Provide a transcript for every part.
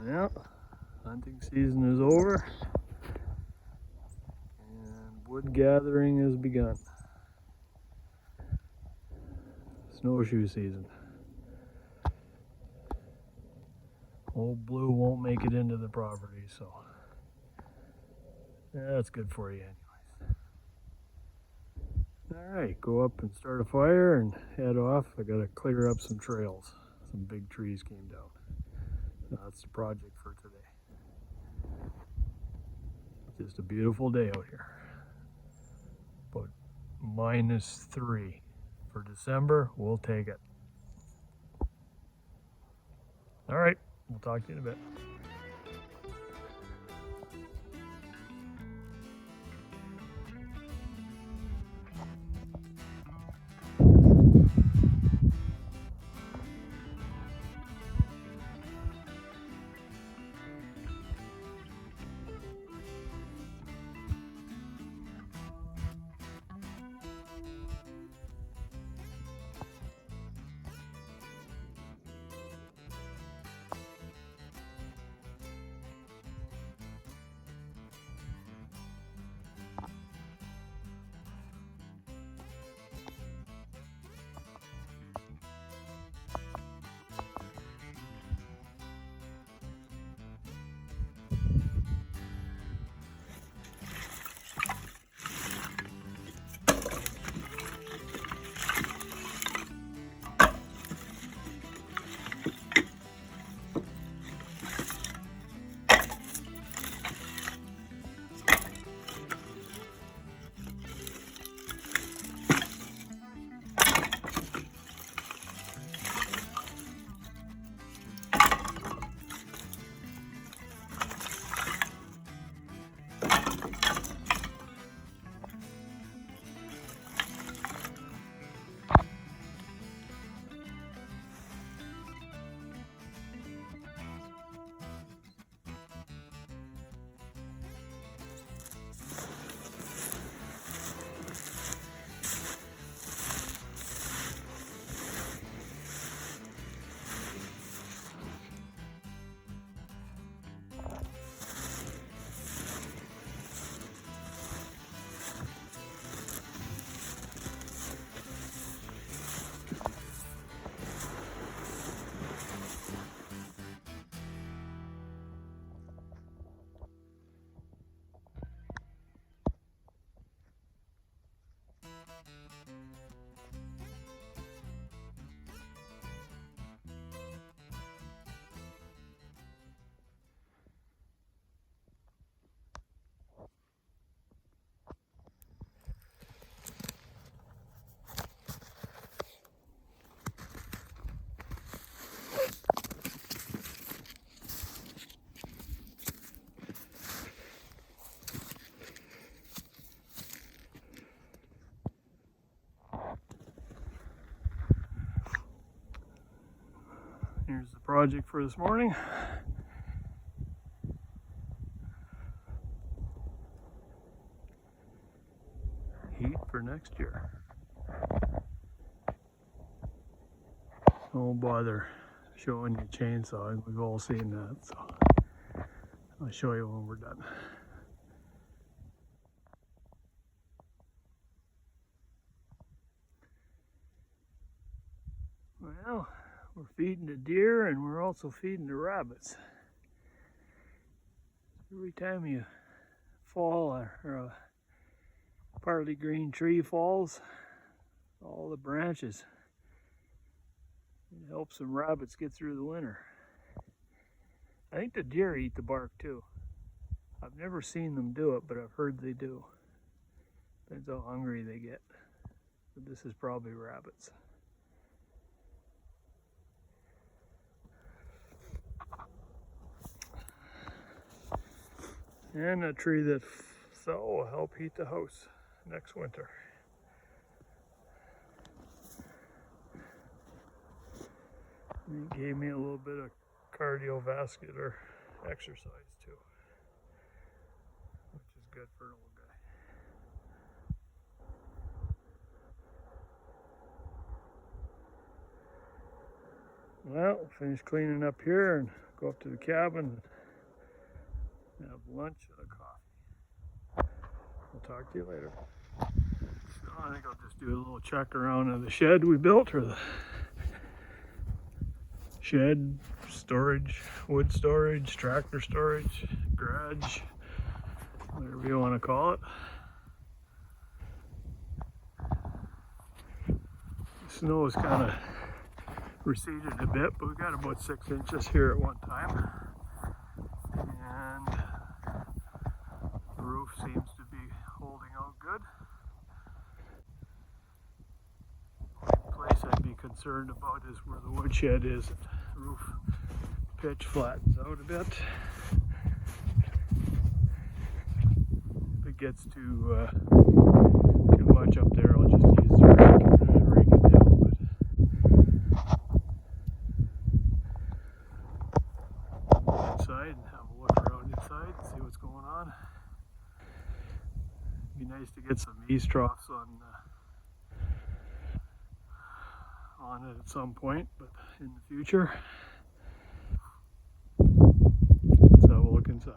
Well, hunting season is over and wood gathering has begun. Snowshoe season. Old Blue won't make it into the property, so that's good for you anyways. Alright, go up and start a fire and head off. I gotta clear up some trails. Some big trees came down. That's the project for today. Just a beautiful day out here. But -3 for December, we'll take it. Alright, we'll talk to you in a bit. Here's the project for this morning. Heat for next year. Don't bother showing you chainsaw. We've all seen that, so I'll show you when we're done. Well, we're feeding the deer and we're also feeding the rabbits. Every time you fall or a partly green tree falls, all the branches, it helps some rabbits get through the winter. I think the deer eat the bark too. I've never seen them do it, but I've heard they do. Depends how hungry they get. But this is probably rabbits. And a tree that fell will help heat the house next winter. And it gave me a little bit of cardiovascular exercise too, which is good for an old guy. Well, finished cleaning up here and go up to the cabin and have lunch and a coffee. I'll talk to you later. So I think I'll just do a little check around of the shed we built, or the shed, storage, wood storage, tractor storage, garage, whatever you want to call it. The snow has kind of receded a bit, but we got about 6 inches here at one time. And the roof seems to be holding out good. The place I'd be concerned about is where the woodshed is. The roof pitch flattens out a bit. If it gets too much up there, I'll just use the rake it down. But inside and have a look around inside and see what's going on. It'd be nice to get some eaves troughs on it at some point, but in the future. Let's have a look inside.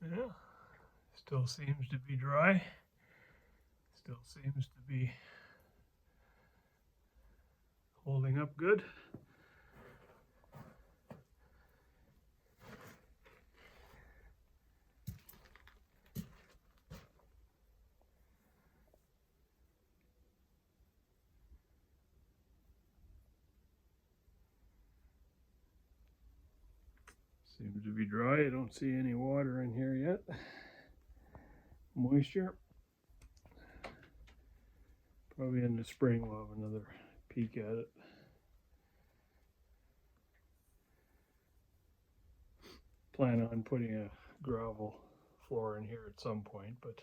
Yeah, still seems to be dry. Still seems to be holding up good. Seems to be dry. I don't see any water in here yet. Moisture. Probably in the spring we'll have another peek at it. Plan on putting a gravel floor in here at some point, but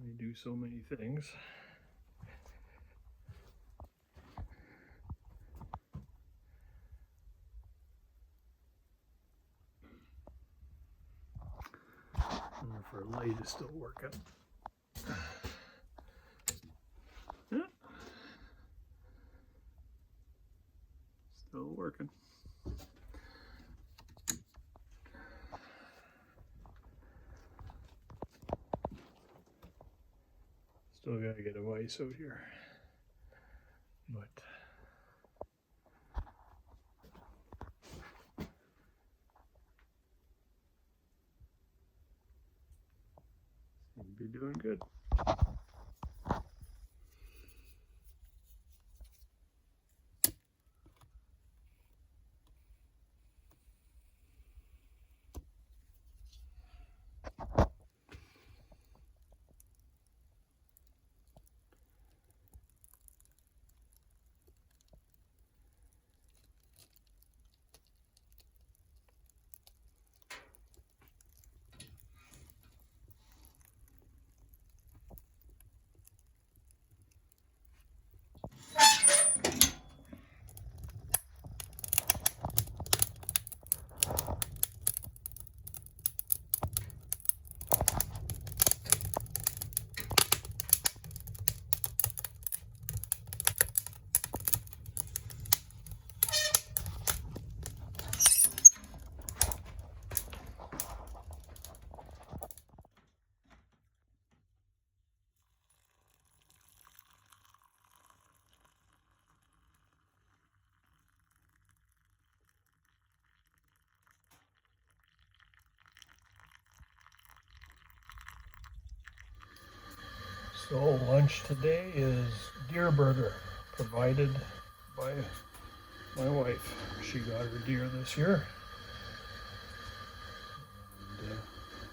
we do so many things. I don't know if our light is still working. Yeah. Still working. Still gotta get a ice out here, but seem to be doing good. So lunch today is deer burger, provided by my wife. She got her deer this year, and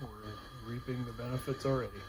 we're reaping the benefits already.